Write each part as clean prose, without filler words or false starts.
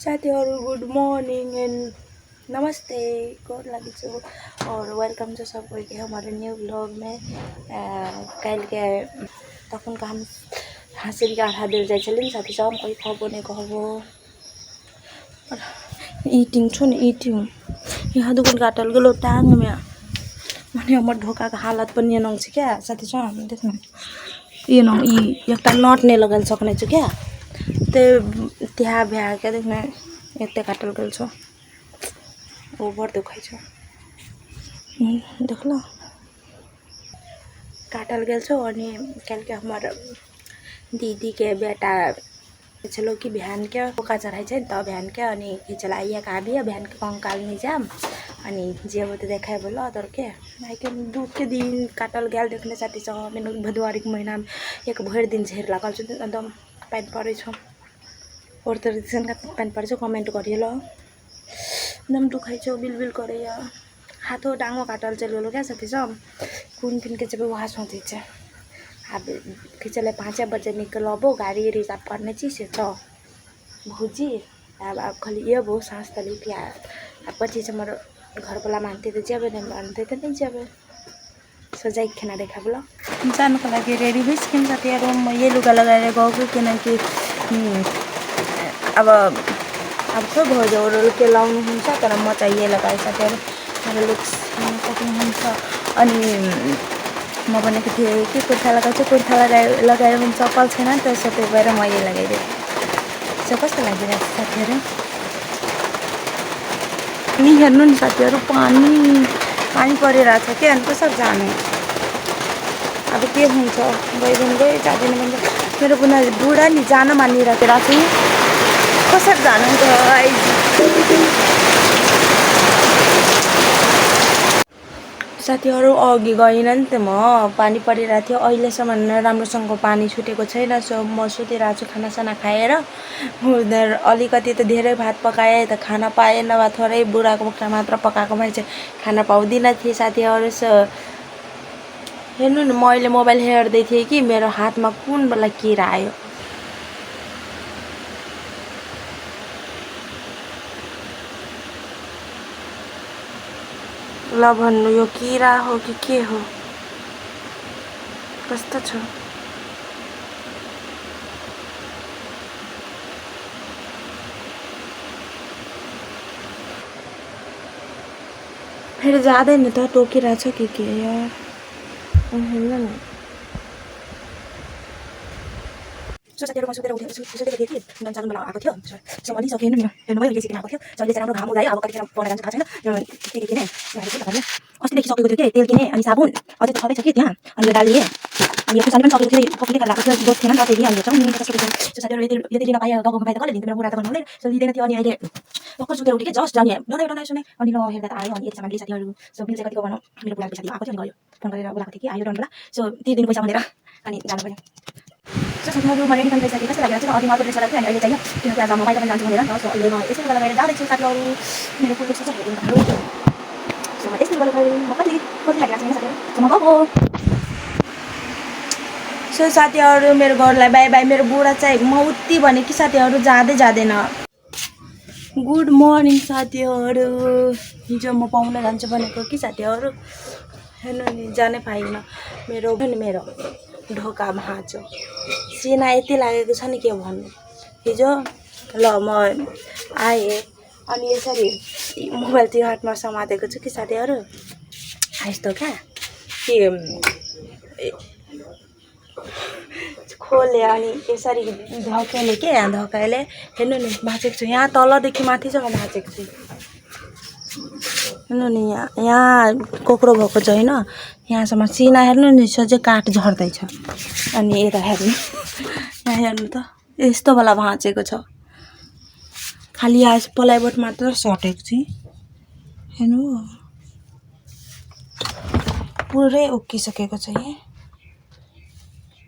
साथीहरू good morning and नमस्ते गोर लगी छो और वेलकम छ सबको के हमारे न्यू व्लॉग में कल के तखन का हम हासिल के आधा दिल जाय छलिन साथी सब कोई खबो नै कहबो ईटिंग छु न ईटिंग यहाँ दुकान काटल गेलो टांग में माने हमर ढोका का हालत पनि नंग छ क्या साथी सब देख्नु ये न ई एकटा नट नै लगल सक्ने छ क्या ते त्यहाँ भ्या के देख्नु एते काटल गेल छ ओभर दुखाइ छ देखला काटल गेल छ अनि कल के हमर दीदी के बेटा चलो कि बिहान के पोका चढ़ाई छ त बिहान के अनि खिचलाइया का भी बिहान के कंकाल नि जाम अनि जेबो त देखाइ बोला अदर के आई के दूध के दिन काटल गेल देखने साथी सब मेनो भदवारी के महीना में एक भर दिन झेर लागल छ एकदम पानी परै छ और तो रिसेंट का पानी परै छ कमेंट गरियो ल एकदम दुखाइ छ बिलबिल करैया हाथो डांगो काटल चल गेलो क्या साथी सब कुन पिन के जब वहां सोचे छ अब खिचले 5 बजे निकलबो गाड़ी रिजर्व करने चीज से छ भौजी अब खाली ये वो सांस तली पिया अब पछि से मोर घर वाला मानते तो जेबे नहीं मानते तो नहीं जेबे सजाई खाना देखा बोला जान को लागि रेडी भइस किन साथी रूम में ये लुगा लगाएर गएको किनकि अब खोइ भौजो के लाउनु हुन्छ तर म चाहिँ ये लगाए साथीहरु मेरो लुक्स सक्नुहुन्छ अनि म भनेको थिएँ कि कुर्ता लगाउँछु कुर्ता लगाएर पनि चप्पल छैन त्यसो भएर म ये लगाइदिएँ सो कस्तो लागिरहेको छ साथीहरु नि हेर्नु नि साथीहरु पानी परिरहेछ के अनि कसरी जानु अब के हुन्छ गइदिन गइ जादिन भन्छ मेरो बुढा नि जान मानिरहेको छु कसरी जानु त साथीहरु अघि गइन नि त म पानी परिरहेको थियो अहिलेसम्म राम्रोसँग पानी छुटेको छैन सो म सुतिरहेको छु खानासाना खाएर उधर अलिकति त धेरै भात पकाए त खाना पाए नभए थोरै बुढाको मुखमा मात्र पकाएको भए चाहिँ खाना पाउँदिन थिए साथीहरु सो हेर्नु न मैले मोबाइल हेर्दै थिएँ कि मेरो हातमा कुन बेला किरा आयो ल भन्नु यो किरा हो कि के हो कस्तो छ फेरि जाँदैन त टोकिरहेछ के यार हेर्नु न सो साथीहरु म सुतेर उठेको थिएँ कि डन्चालन बेला आएको थियो सो अलि सके हेर्नु भयो एकैछिन आएको थियो सो अहिले चाहिँ राम्रो घाम उदायो अब कतिखेर पढ्न जान्छ थाहा छैन के किने अस्तिदेखि सकेको थियो कि तेल किने अनि साबुन अझै त छँदै छ कि त्यहाँ अनि यो डालिए अनि यो खुर्सानी पनि सकेको थियो कफीले खाएको थियो दोध थिएन नि त फेरि अनि चाहिँ निम्न सकेको थियो सो साथीहरु यति दिन पाए गएको पाए त कसले दिन्थ्यो मेरो बुढा त भन्नु सो दिँदैन थियो अनि अहिले भर्खर सुतेर उठेँ कि जस्ट जाने डराइ सुने अनि ल हेर्दा त आयो अनि यति सामान लिए साथीहरु सो बिल चाहिँ कतिको भनौँ मेरो बुढाको पैसा दिएको आएको थियो अनि गयो फोन गरेर बोलाएको थियो कि आयो डनबला सो ती दिन पैसा भनेर अनि जानु भयो सो साथीहरु म रेडी पनि भइसकेँ कस्तो लागिरहेको छ अघि मात्र ड्रेस लगाएको थिएँ अनि अहिले चाहिँ किनकि आज म बाहिर पनि जान्छु भनेर सो अहिले म यसै लगाएर जाँदैछु साथीहरु मेरो फुल लुक्स चाहिँ हेर्नु सो म यस्तै गरेर म कति लागिरहेको छ साथीहरु सो म गएको सो साथीहरु मेरो घरलाई बाइ बाइ मेरो बुढा चाहिँ म उति भने कि साथीहरु जाँदैन गुड मर्निङ साथीहरु हिजो म पाउन जान्छु भनेको कि साथीहरु हेर्नु नि जानै पाइन मेरो ढोका भाँचो सिना यति लागेको छ नि के भन्नु हिजो ल म आए अनि यसरी मोबाइल त्यो हातमा समातेको छु कि साथीहरु यस्तो क्या कि खोले अनि यसरी धकेले हेर्नु नि भाँचेको छु यहाँ तलदेखि माथिसम्म भाँचेको छु हेर्नु नि यहाँ कोक्रो भएको छ हैन यहाँसम्म सिना हेर्नु नि सजै काट झर्दैछ अनि यता हेर्नु यहाँ हेर्नु त यस्तो वाला भाँचेको छ खाली यहाँ प्लाइवुड मात्र सटेको छु हेर्नु पुरै उक्किसकेको छ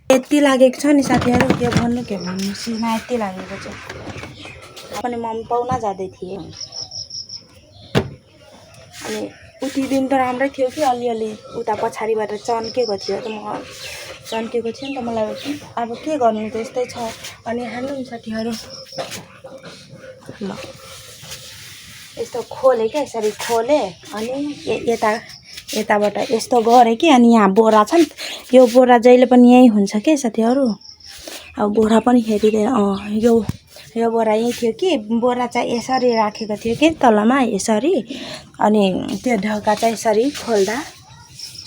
यति लागेको छ नि साथीहरु के भन्नु सिना यति लागेको छ अनि मम्मी पाउन जाँदै थिए अनि उति दिन त राम्रै थियो कि अलिअलि उता पछाडीबाट चन्केको थियो त म चन्केको थियो नि त मलाई अब के गर्नु त यस्तै छ अनि हेर्नु नि साथीहरु ल यस्तो खोले क्या यसरी खोले अनि यताबाट यस्तो गरेँ कि अनि यहाँ बोरा छ नि यो बोरा जहिले पनि यहीँ हुन्छ के साथीहरू अब बोरा पनि हेरिँदैन यो बोरा यहीँ थियो कि बोरा चाहिँ यसरी राखेको थियो कि तलमा यसरी अनि त्यो ढोका चाहिँ यसरी खोल्दा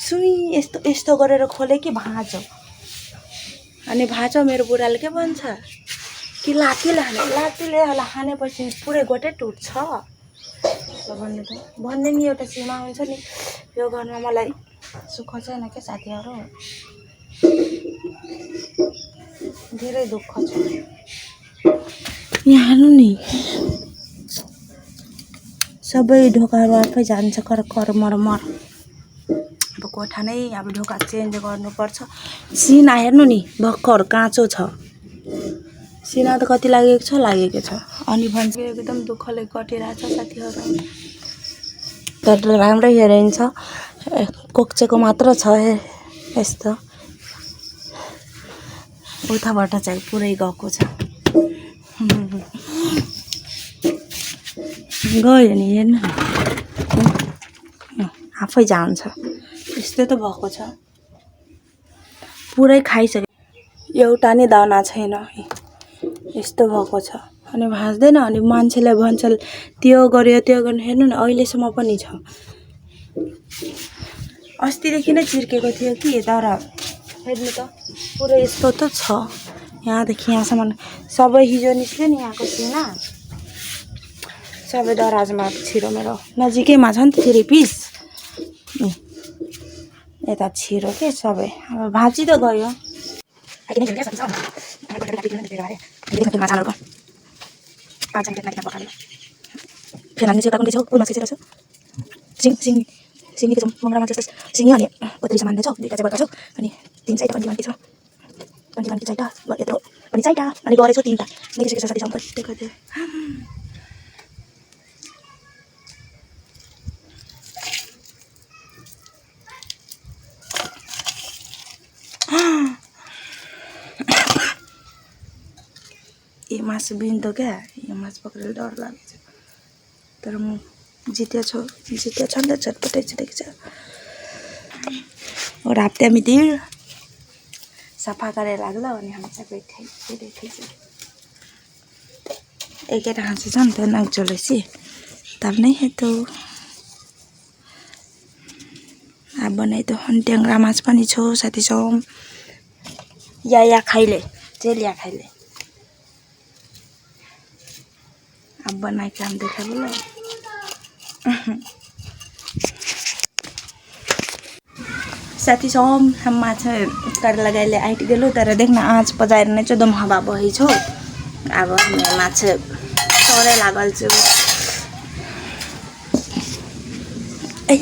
सुई यस्तो गरेर खोले कि भाँचो अनि भाँचो मेरो बुढाले के भन्छ कि लात्तीले हानेपछि पुरै गोटै टुट्छ भन्नु त भन्ने नि एउटा सीमा हुन्छ नि यो घरमा मलाई सुख छैन के साथीहरू धेरै दुःख छ यहाँ हेर्नु नि सबै ढोकाहरू आफै जान्छ कर मर अब कोठा नै अब ढोका चेन्ज गर्नुपर्छ सिना हेर्नु नि भर्खर काँचो छ सिना त कति लागेको छ अनि भन्छ एकदम दुःखले कटिरहेछ साथीहरू तर राम्रै हेरिन्छ कोक्चेको मात्र छ यस्तो उताबाट चाहिँ पुरै गएको छ गयो नि हेर्नु आफै जान्छ यस्तो त भएको छ पुरै खाइसक्यो एउटा नि दाना छैन यस्तो भएको छ अनि भाँच्दैन अनि मान्छेले भन्छ त्यो गर्यो हेर्नु न अहिलेसम्म पनि छ अस्तिदेखि नै चिर्केको थियो कि तर हेर्नु त पुरै यस्तो त छ यहाँदेखि यहाँसम्म सबै हिजो निस्क्यो नि यहाँको सिना सबै दराजमा छिरो मेरो नजिकैमा छ नि त 3 पिस यता छिरो के सबै अब भाँची त गयो सिङ्गी मङ्गलामा जस्तो सिङ्गी अनि कति सामान छ दुईटा चाहिँ बर्का छ अनि 3 चाहिटा कन्टी छ चाहिटा यत्रो अनि चाहिटा अनि गरेको 3टा निकिसकेको साथी सम्पत्ति ये मासु बिन्दो क्या यो मासु पक्रेर डर लागेको छ तर म जित्या छ नि त चटपटै छुटेको छ और हप्ते में तीर सफा करे लागलो अनि हामी चाहिँ बैठे एकेटा हाँसी छ नि त नचलेसी तब नहीं है तो अब बनाइ तो ट्याङ्रा माछ पनि छ साथी छ या खाइले जेलिया खाइले अब बनाइ काम देखा बोला साथी छ हम माछा कर लगाइले आइट गेलो तर देख्न आँच पजाएर नै एकदम हावा बही छ अब हामी माछा सरे लागल छु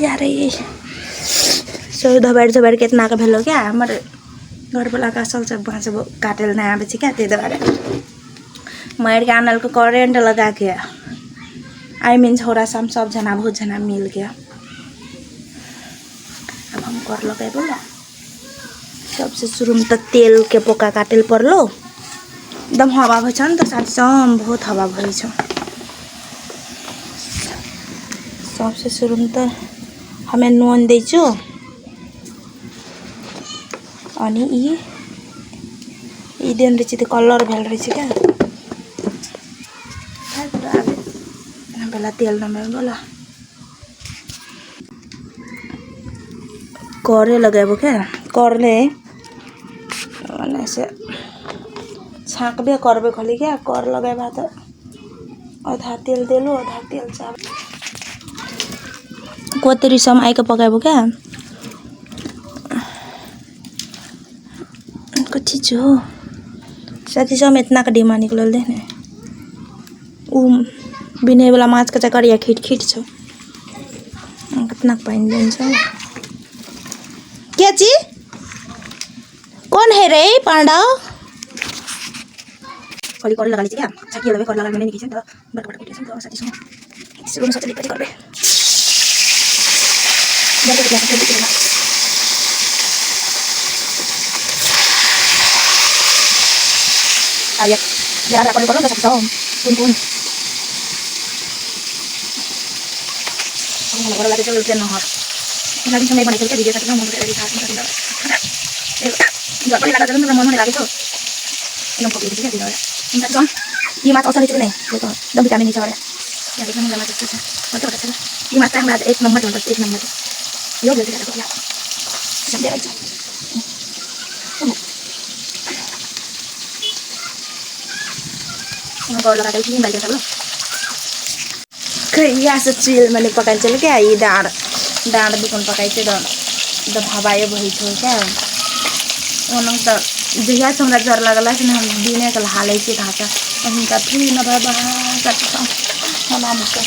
यारे सो धबाड कितना का भेलो क्या हमर घर वाला का सब भाँच काटेल ना आवे क्या ते दबारे मार के आनल को करेंट लगा के आई मीन छोरा सब जना बहुत जना मिल गया अब हम कर लगाए बोला सबसे शुरू में तो तेल के पोका काटेल परलो एकदम हवा भछ नि त साथी सब बहुत हवा भइछ सबसे शुरू में तो हमें नून दैछु अनि ई देन रही तो कलर भेल रही क्या बेला तेल नमेल बोला करे लगाबो क्या करले से छाँकबे करबे खाली क्या कर लगाबा तो आधा तेल देलो आधा तेल चाप कोतरी सम आइके पकाबो क्या कति जो साथी सब इतना का डिमा निकल दे ने उ बिने वाला माछ का चकरिया खिट छ कितना पाइन दिन्छ क्या जी कौन है रे पांडा कली कर लगा लीजिए क्या छकी लगे कर लगा मैंने नहीं किया तो बड़ा कुटी तो साथी सुनो शुरू में सोच लिपटी कर बे बड़ा कुटी से लिपटी लगा आया जरा कर ना साथी सुनो कौन मलाई घर लाग्यो चाहिँ नहर लागि सँगै बनाएको भिडियो साथी म रेडी थाहा छ घर पनि लाग्दा त मन मन लागेको एकदम पक्कै छ के साथी सँग ये मात्र असली चाहिँ नै यो त एकदम भिटामिन छ अरे यहाँ देख्न मलाई जस्तो छ मजा आउँछ ये मात्र हाम्रो आज 1 नम्बर हुन्छ 1 नम्बर यो भेट गरेको या सबै आइछ म घर लगाएर किन बाइक छ ल खै यहाँ से चिल मैंने पकाइ चल क्या ये डाँड बिकुन पकाइ चाहिँ द हवायो भइ थियो क्या उनक त जहिया से हमरा जर लगला से हम दिने कल हालै से था छ अनि त फ्री न भए बहा हम मुझको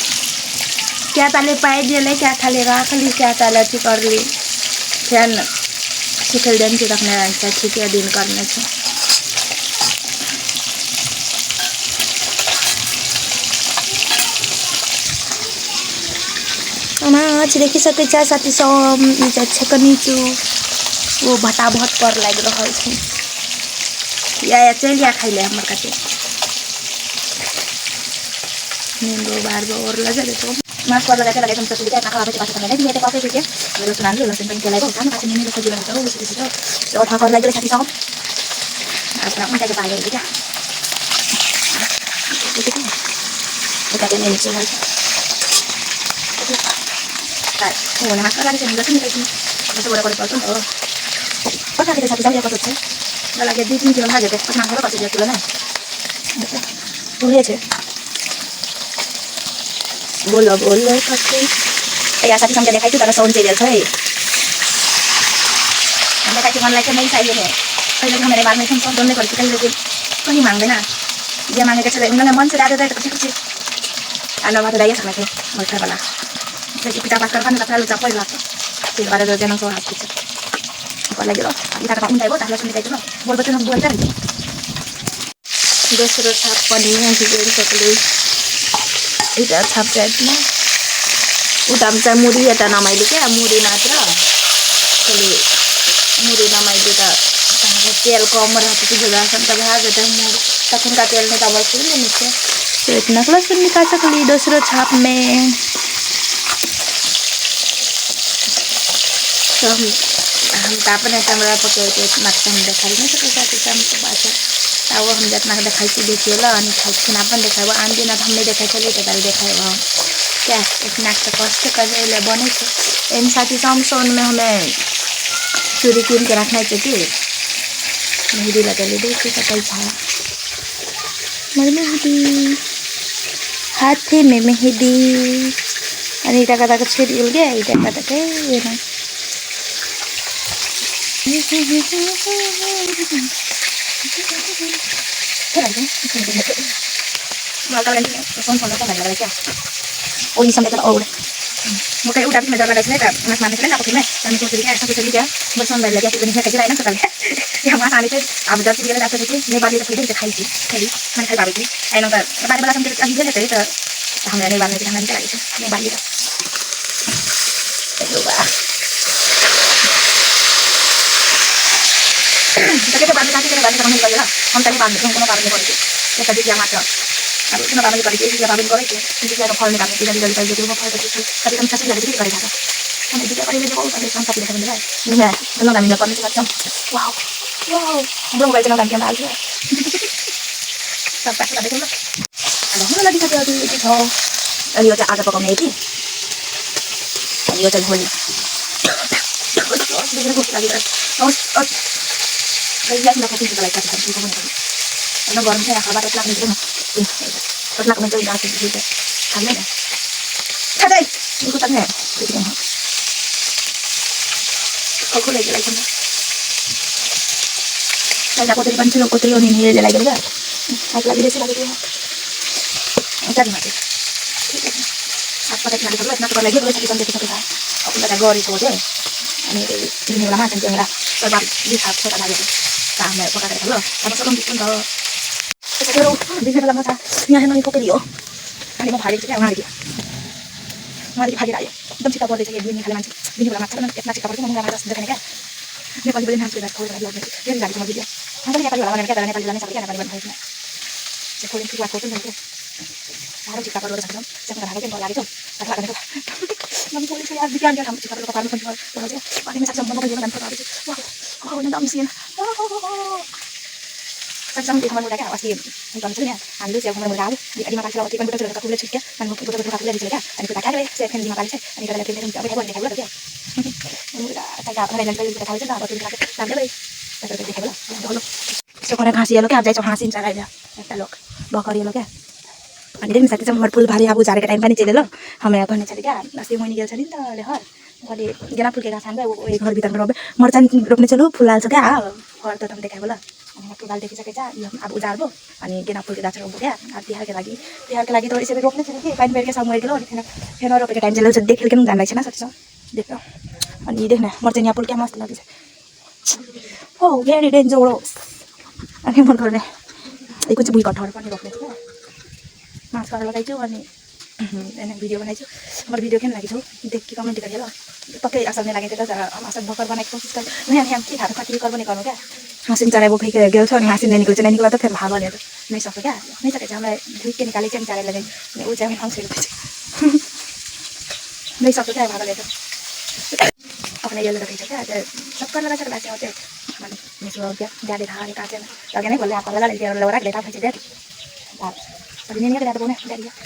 क्या ताले पाए दिले क्या खाले राखली क्या ताले चाहिँ करली फ्यान सिखल देन चाहिँ राख्ने छ ठिकै दिन गर्ने छ माछा देखिसकेछ साथी सब इजा छेकनीचु वो भटाभट कर लागि रहल छै या चलिया खाइले हमर काटे नींबू बार और लगा दे तो माछ पर लगा तुम सब दिखा खा पाछे पाछे लगा दिए कॉफी पीके मेरे सुना लो लसन पेन के लगा काम पाछे नींबू सब्जी लगा तो उसी तो उठा कर लगे साथी सब अपना उनका के पाए दिखा दिखा के नहीं चाहिए हो ना मात्र गाडी चाहिँ जति निकै जस्तो बडा पर्छ नि हो पका के साथी जाऊ कस्तो छ लागि 2-3 किलो भागे त पटना घर कसरी किलो न बोले छ बोलो कति या साथी सँग देखाइ छु तर साउन्ड चाहिँ छ है हमले काटी मनलाई चाहिँ नहीं चाहिए है पहिले हमारे बारे में हम सब दोनों करके कहीं कहीं मांगते ना ये मांगे के चले उन्होंने मन से डाल देता है कुछ आना बात दाइया सकना के मोटर वाला jadi kita bakar kan kata lu capek lah sih pada dosen yang soal gitu apa lagi loh kita kata untai buat ahli sungai itu loh buat betul buat kan दूसरा छाप पनी है जिगर सकले इधर छाप जात ना उताम चाहिँ मुरी eta नमाइले के मुरी मात्र कले मुरी नमाइले त तेल कम रहते तो जुड़ा संता भाग जाता है मुरी तखन का तेल में डबल फूल नीचे तो इतना लहसुन निकाल सकली दूसरा छाप में तो हम तापने कैमरा पकड़ के मात्र हम देखाई नहीं सकते साथी हम तो बात ताव हम जितना देखाई से देखिए ला अनि खाइ अपन देखाइबो आन दिन हम नहीं देखाइ चली तो तारे देखाइबो क्या इतना तो कष्ट करले बने छे इन साथी सैमसंग में हमें चूड़ी कीन के रखना चाहिए मेहंदी लगा ले देखिए कतई छाया मेहंदी हाथे में मेहंदी अनि इटा कता छेड़ी उल गया इटा कता के ये ना Ôi xong đây ồ một cái udah mình lagi sini kan mas manis kan aku kime dan itu sedikit satu sedikit buat sambil lagi aku ini kayak lain sekali yang mas ani itu abu jadi dia ada sedikit ini balik ke dia khai sih jadi mana khai balik ini nongkar balik balik sampai akhirnya jadi itu hamil ini balik kita nanti lagi ini balik itu bah kita ke balik kasih ke balik kamu lagi lah हम तले बांध दो कोनो बांध नहीं करेंगे ये तभी क्या मात्र अब इतना बांध करेंगे ये बांध करेंगे इनके क्या फल निकालने के लिए जल्दी जल्दी वो फल करके कभी हम सच्ची लगे करेगा हम इधर करेंगे जो कभी हम सब देखने जाए नहीं दोनों गाड़ी में करने के बाद वाओ वाओ हम लोग गाड़ी में डाल दिया सब पैसे लगे ना अब हम लगी था तो ये तो अरे ये आज पकाने थी ये चल होली देखने को लगी और Lihat nak kopi juga lagi kan itu kan. Karena baru saya kabar telah menjadi pernah menjadi dasar juga. Kalian ya. Kadai ikutannya. Aku lagi kan. Saya dapat dari pancing aku trio ini dia lagi kan. Aku lagi dia lagi dia. Jadi mati. Apa kita lagi terus nak lagi boleh kita kita. Aku dah gori saja. Ini lama saja lah. Sebab lihat saya lagi. Sama apa kata lo? Sama sebelum bikin kalau sekarang bisa dalam masa nyari nongki kopi dia. Kali mau hari kita hari pagi raya. Dam kita boleh jadi ini kalian ini dalam masa nanti kita pergi ngomong sama saudara kan. Ini pagi boleh hampir kalau lagi lagi. Dia jadi cuma dia. Nanti kita pergi lawan kita dan kita sampai kita balik balik. Jadi kalau kita kuat itu nanti harus kita perlu satu. Saya akan harapin kalau lagi tuh. Saya akan Mami ko ulit kaya bigyan ka kami sa kapalo kapalo ko ko aja. Paling sa sama ko yung ganito ka. Wah. Oh, nang dami siya. Sa di teman muda ka pasti nonton sebenarnya ando siya kung muda di adi makan selalu kan betul ka kulit ka kan betul ka kulit di sila ani kita kaya saya kan di makan saya ani kada kita tidak boleh boleh boleh muda saya ada dan kita tahu sudah betul ka nanti boleh betul kita boleh dulu so kena kasih lo ka जाए हासिन चला जा একটা লোক बकरी lo ka अनि देख्न सक्छ म फुल भारी आबु झारेको टाइम पनि चले ल हामी भन्ने छ क्या अस्ति मैले गेल छ नि त ले हर अनि गेना फुल के गाछ हान्दा ओ घर भित्र रोबे मर्चान रोप्ने चलु फुल हाल्छ क्या घर त तम देखाइ बोला अनि फुल हाल देखिसके छ यो अब उजार्बो अनि गेना फुल के गाछ रोप्बो क्या अब तिहार के लागि त यसरी रोप्ने छ कि पानी बेरके समय गेलो अनि फेन रोपेको टाइम चले देखेल के जान लाग्छ न सक्छ देख्न अनि देख्न मर्चान यहाँ फुल क्या मस्त लाग्छ हो भेरी डेन्जरस अनि मन गर्ने एक चाहिँ बुई कठहर पनि रोप्ने छ माछ कर लगाइछु अनि भिडियो बनाइछु मेरो भिडियो केन लागि छु देख के कमेन्ट गरे ल पक्कै असल नै लागेको छ आसन भकर बनाएको कोसिस गर नयाँ नयाँ के खाएको कति कर पनि गर्नु क्या हासिन चराइ बोकै गेल छ अनि हासिन नै निकल्छ त फेरि भाग भने नै सक्छ क्या नै सके चाहिँ हामीलाई दुई के निकाले चाहिँ चराइ लगाइ उ चाहिँ आउँछ नै सक्छ क्या भाग लिएर अपने येलो रखिन्छ क्या सबकर लगा सकला चाहिँ होते माने मिसो क्या ज्यादा धार काटे लगे नै बोले आप लगा ले लगा लेता भइछ दे अनि नेने गरे बोने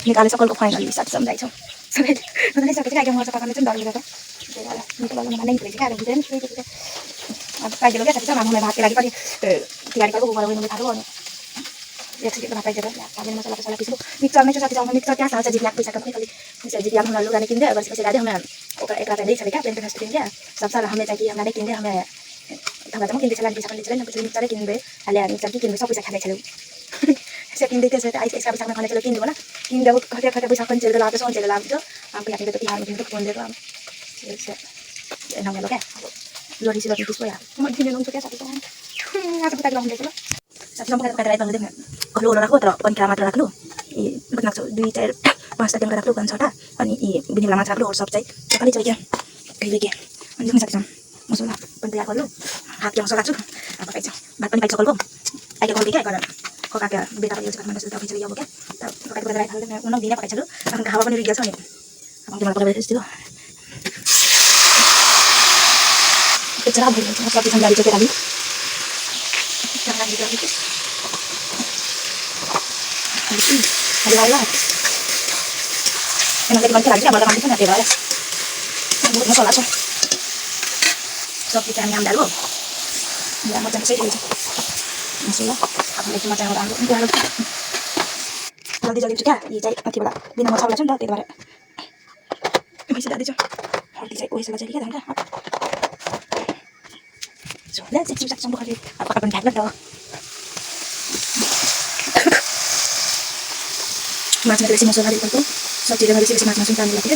निकाले सकलको फाइनली साथ समझाइछौ सबै ननै सके चाहिँ मर्चा पकाउने चाहिँ डर लागेको निकाल्न माने भइछ क्या बुझेन अब पाइले लगे साथी हामीलाई भात के लागि पनि तयारी गरेको गरे मैले थाहा गर्नु एक सेकेन्ड भात पाइन्छ हामीले मसला पिस्नु मिक्सर नै छ साथी जाउँ मिक्सर क्या साल्छ जितना पैसा कम खाली मिक्सर जितना हम लोग ने किन दे बस पैसे डाले हमें ओकर एक रात नहीं चले क्या प्लेन पे किन दे सब साल हमें चाहिए हमरा नहीं किन दे हमें थमा जमा किन दे चला पैसा किन चले न पैसा मिक्सर किन दे हाले मिक्सर किन सब पैसा खाले चले से किन देते से आइस पैसा खाने चले किन दो ना किन दे खटे खटे पैसा कन चले लागे सोन चले लागे तो हम पे आके तो तिहार में तो फोन दे हम से नंगे लोग है लोरी से लोरी किसको यार मन किन नंग तो क्या साथी तो आज पता लम दे चलो साथी हम पता ड्राइभ गर्दै खलो राख्नु तर पन्का मात्र राख्नु ए बदनाक्छ 2 4 5 टा राख्नु कन छटा अनि ए बिनिला मात्र राख्नु सब चाहिँ खाली चाहिए कहिले के अनि देख्न सक्छौं मसला पनि तयार गर्नु हात के मसला छु अब खाइछ भात पनि पाइछ कलको आइके गर्दै के गरेर कोका के बेटा पनि चाहिँ खाना जस्तो खिचडी अब के त कोका के ड्राइभ हाल्दै उन दिने पकाइछ अनि घावा पनि रिगेछ अनि अब तिमीलाई पकाइ दिन्छु त्यो चरा भइन्छ सब किसिम गाडी चाहिँ लागि Ada lah. Enak lagi lagi apa lagi kan ada ya. Buat masalah so. So kita nyam dulu. Ya macam saya gitu. Masih apa lagi macam orang itu lalu. Kalau dijadi juga, iya cai nanti bala. Bina masalah macam dah tidak ada. Masih ada je. Harus cai oh salah jadi kan dah. So, let's see kita sampai kali. Apa kapan dah dah. माछ में बेसी मसला दिएको सब्जी में बेसी माछ मसला हाल्नु लाग्यो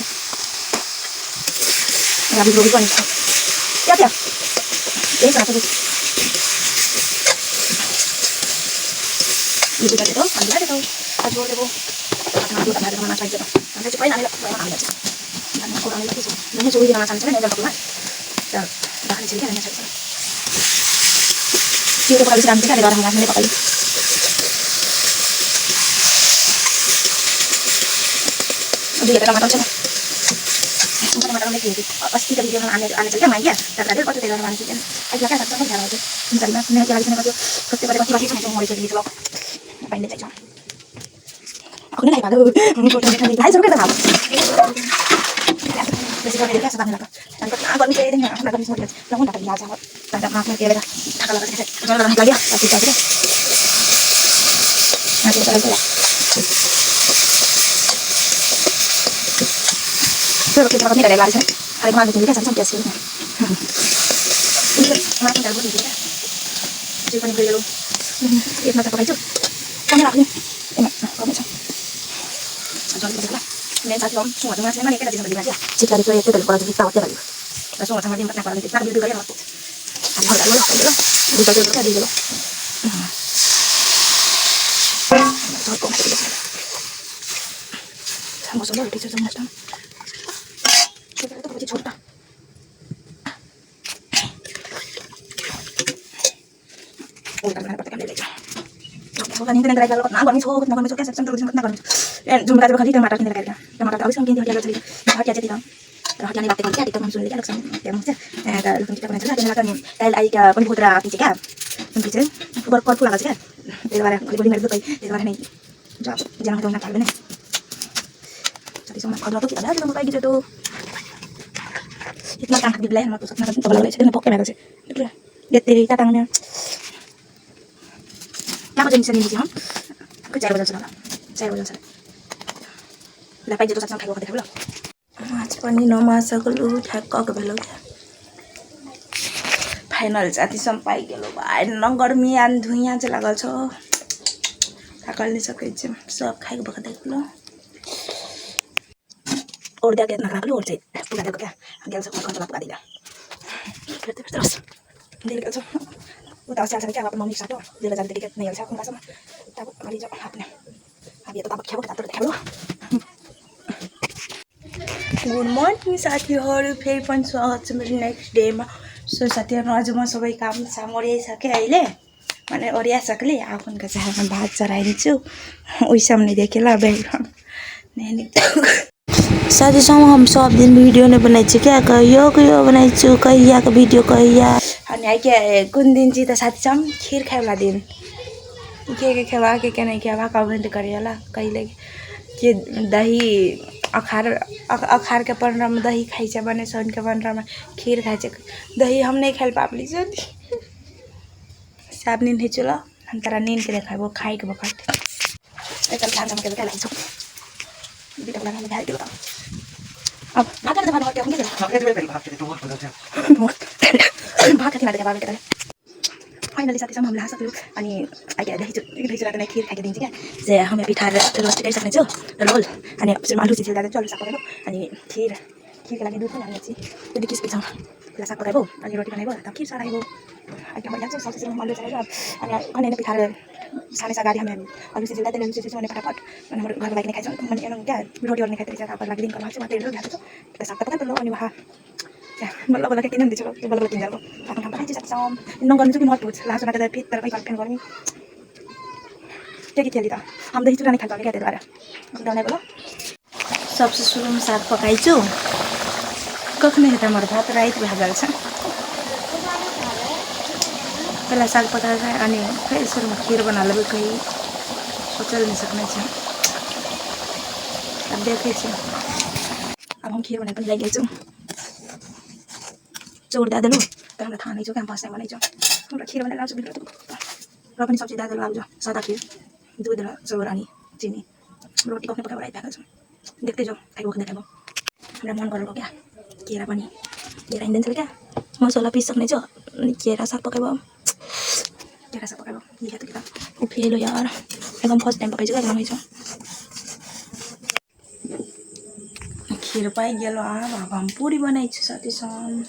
अब रोटी पनि छ क्या क्या यही छ त यो दुटा दिएको अनि लाग्यो आज जोडेको आफ्नो दुटा भात माछ पाइन्छ अनि चाहिँ पहिला हामीले हामी कोराले लाग्छ भने जोडी माछ हाल्छ नि एकदम त बाख्रे चाहिँ के हैन सक्छ त्यो त बेसी राम्रो के गरेर हामीले पकाइ dia dalam matang sana. Bukan matang lagi ni. Pasti tadi dia anak saja main ya. Tak ada waktu dalam matang saja. Aja kan tak tahu cara tu. Misalnya ni aja lagi nak tu pada pasti macam mau jadi tu. Apa ini saja. Aku ni dah pada. Hai suruh kita tahu. Besi kalau dia sebab nak. Dan aku ni saya dengar nak kami semua lihat. Lawan tak dia sahaja. Tak ada nak dia beda. Tak kalau kita. Kalau lagi ya. Pasti saja. Nanti kita lihat. Pero kita pakai dari laris. Hari kemarin juga sampai biasa ini. Ini makin dalam ini juga. Jadi paling beli dulu. Ini macam apa itu? Kamu nak ni? Enak. Kamu macam. Jangan lupa juga. Ini satu orang semua dengan saya mereka dah sampai di mana? Jika ada proyek itu dari kalau kita awak lagi. Langsung macam mana nak kalau kita beli juga ya waktu. Ada hal dulu, dulu. Bisa dulu kan dulu. Betul kok. Sama solo itu sama macam. छोटा छोटा उल्टा बनाना पड़ता है ले जा तो पानी में डाल दो ना गर्मी छो कैसे चंद्र कितना गर्मी जुम का खाली टमाटर किन लगा टमाटर अब इसमें किन दिया चली भात क्या चली तर हटियाने बात क्या टिकटक में सुन लिया लक्ष्मण क्या मुझे लक्ष्मण टिकटक में चला कहने लगा नहीं कल आई क्या कोई बहुत रहा पीछे क्या उनके से ऊपर पर फूल लगा क्या तेरे बारे में गोली मार दो तेरे बारे नहीं जा जना तो ना पाल बने jadi sama kalau aku tidak ada kamu kayak gitu tuh itu angkat di belakang waktu sakit nanti kalau saya nepok kayak gitu sih lihat dari tatangnya aku jadi seni di sini aku cari baju sana saya baju sana udah pakai jatuh satu kayak waktu dulu आज पनि नमासकलु ठ्याक्क बेलो क्या final जातिसम्म पाइगेलो भाइ न गर्मी आन धुइयाँ चाहिँ लागल छ थाकल्ने सकै छ सब खाएको बखत देखलो और dia kayak nak lu cek bukan ada kayak dia langsung makan tempat dia terus dia langsung udah saya cakap apa mau mix satu dia langsung tiket nih saya aku sama tahu kali jauh apa nih habis itu tapak kita terus dulu good morning साथीहरू फेरि पनि स्वागत छ मेरो next डेमा सो साथीहरू आज म सबै काम साम ओरियाइसकेँ अहिले माने ओरियाइसकेँ आफूको चाहिँ भात चढाइदिन्छु उही सामने देखेला बैकग्राउंड नहीं साथी सब हम सब दिन वीडियो नहीं बनाई क्या कहियो बनाई कहिया का वीडियो कहिया अनि के कुन दिन चाहिँ त साथी सब खीर खाएला दिन के खेवा के नहीं खेवा कमेंट करिएला कहिले के दही अखार के 15 में दही खाई छ बने सन के 15 में खीर खाई छ दही हम नहीं खाइल पापली छ साब नींद हेचुला हम तारा नींद के खाइबो खाइ के बखत एकल खान हम के खाइ छ बिटा लगा में खाइ दियो त अब भात के भात के भात के भात के फाइनली साथी सब हम ला सक्यौं अनि आइके दही चुरा त खीर खाइके दिन्छ क्या जे हम पिठा रोस्ट गरिसक्ने छु रोल अनि सुरुमा आलु छिल्दा चाहिँ आलु साग पकाइबो अनि खीर के लागि दुध पनि हाल्ने छि त्यो किस पिछौँ ला साग पकाइबो अनि रोटी बनाइबो त खीर चढाइबो आइके मैले चाहिँ सब्जी आलु चढाइबो अनि कने पिठा साने सा गाडी हामी आलु छिल्दा तेल छिल्छु भने फटाफट अनि हाम्रो घरको लागि नै खाइन्छ अनि एनो क्या रोटी गर्ने खाइते छ अब लागि दिन गर्नु छ मात्रै रोटी हाल्छु त साग पकाइ त लो अनि वहा बल्ल बल्ल के किन दिन्छु बल्ल बल्ल किन जाको आफ्नो काम पनि साथी सब न गर्नु कि मत बुझ लास्ट मात्र फिट तर पनि गर्नु गर्मी के खेली त हम दही चुरा नहीं खान्छ क्या त्यही भएर डाउने बोलो सबसे सुरु में साग पकाइछु कखने हेर्दा मेरो भात राइत भइहाल छ पहला साग पकाएर अनि फेरि सुरुमा खीर बना लेबै कहीं सोचल नहीं सकने छ अब देखे छ अब हम खीर बनाए पनि लागिछु चोर दादलो तर हमरा थाहा नहीं छ काम फर्स्ट टाइम बनाइछु हमरा खीर बनाएर लाउँछु भित्र र पनि सब्जी दादलो आउँछ सादा खीर दूध र चौर अनि चिनी रोटी कखने पकाएर राइट भएको छ देख्दै जाऊ खाइबो देखाबो हमरा मन गरेको क्या केरा पनि केरा इन्देन छ क्या मसला पिसक्ने छ अनि केरा साग पकाइबो केरा साग पकाइबो लिया त किताब ओ फेलो यार एकदम फर्स्ट टाइम पकाइछु क्या रमाइछु खीर पाइ गेलो अब हम पूरी बनाइछु साथी सन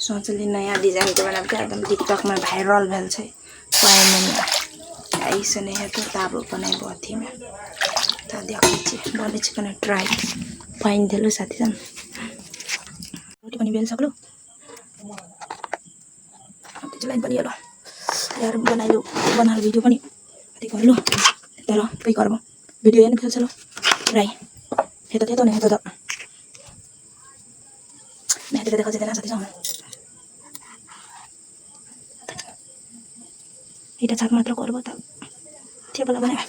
सोचली नयाँ डिजाइन के बनाब क्या एकदम टिकटक में भाइरल भेल छै पाइन ऐसे नहीं है तो ताबो बनाइबो अथी में त देखै छी बने छै कने ट्राई पाइन देलो साथी सन रोटी पनि बेल सक्लो अब चाहिँ लाइन पनि हेलो यार बनाइलो बनाल भिडियो पनि अथी गर्लो तर पे करबो भिडियो हेर्न फेल चलो ट्राई हेतो हेतो नै हेतो त मैं हेतो देखा चाहिँ साथी सन এটা ছাক মাত্র করবো তা থিয়েবেলা বানাবে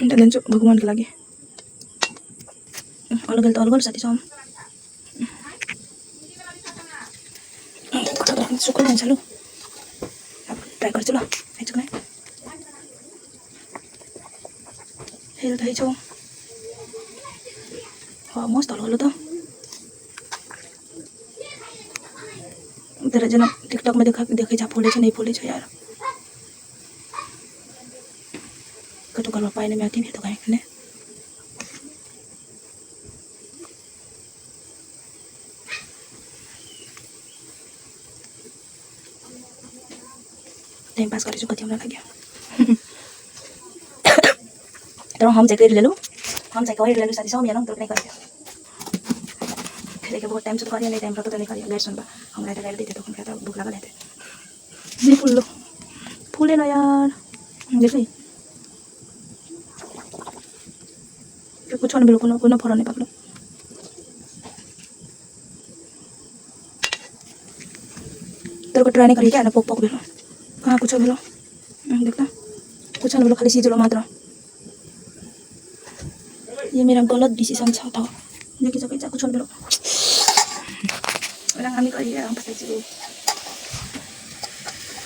এটা দেন ভগবান के लागि अलगल त अलगल साथी सब कता सुकल हुन्छ लो अब ट्राई गर्छु ल हैछु नै हेल त हैछु हो मस्त हल्लो त तेरा जना टिकटक में देखै छ फुले छ नहीं फुले छ यार कतो कलमा पाइने में आती नहीं तो कहीं ने टाइम पास गरेछु कति हमरा लाग्यो तर हम चाहिँ ले लू हम चाहिँ ले लू साथी सब यहाँ तो नहीं कर खेले के बहुत टाइम से करिए नहीं टाइम तो नहीं करिए गैर सुनबा हमरा त गैर देते तो हमरा त भूख लागल हेते नहीं फुल्लो फूले ना यार देखै कुछ नहीं बेलो कोनो फरक नहीं पाकलो तेरे को ट्राई नहीं करी क्या ना पोक पोक बेलो कहाँ कुछ बेलो देखना कुछ नहीं बेलो खाली सीजलो मात्र ये मेरा गलत डिसीजन था देखि सकै छ कुछ बेलो orang kami kali ya pas itu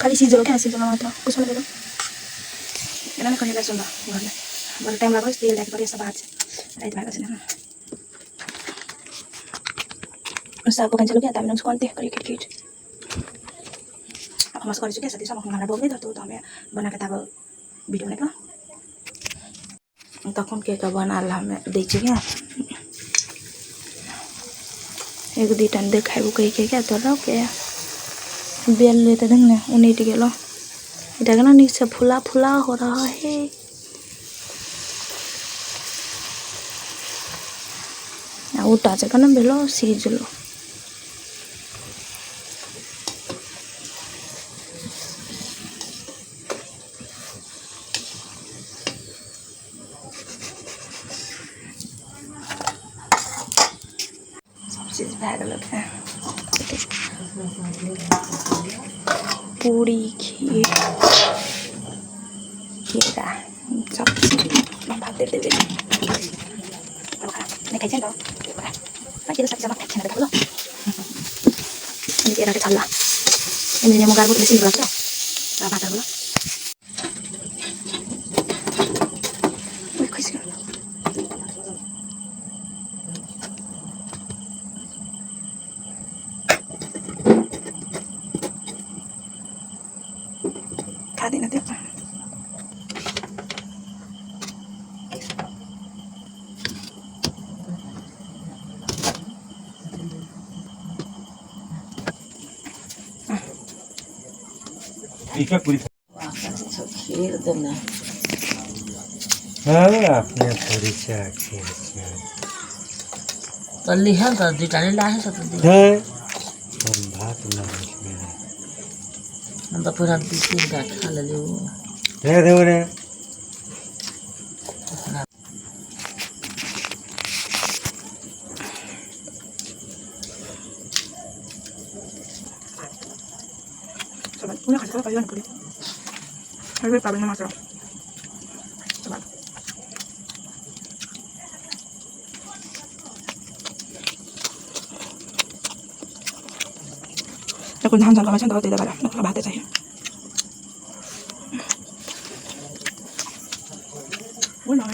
kali सीजलो क्या सीजलो मात्र कुछ नहीं बेलो एना कहीं ला सुन घरले बरु टाइम लाग्यो तेल ल्याके परे यस्तो भात राइत भएको छैन साग पकाइन्छ क्या हामी उसको अन्त्य करी किट अब मस गर्छु क्या साथी सब खाना बोल्दै त तो हमें बना के तब वीडियो बनाएको तखन के का बना ला हमें देखि क्या एक दुईटा देखाइबो कहि के क्या तोरा के बेल ले त देख न उनी टिके लो इटा के ना नीचे फुला फुला हो रहा है उठा चाहिँ कन बेलो सीजलो चीज भागल पूरी खीर खीरा सब्जी भात दे दे नहीं खाइ त के सब्जी sama खाइ छैन त अनि तेरा के छल्ला अनि म गार्बो बेसी गर्छ र भात गर्नु खुसी खादिन त्यो ठीक है पूरी खीर देना हाँ आपने थोड़ी सा खीर तो लिहा तो दुटा ले लाहे सब दी है हम भात ना इसमें हम तो पूरा 2-3 का खा ले वो है दे रे Sobat, punya kasih kalian kulit. Harus tabelnya masuk. Sobat. Aku nahan sama macam tahu tidak ada. Nak bahasa saya. Boleh.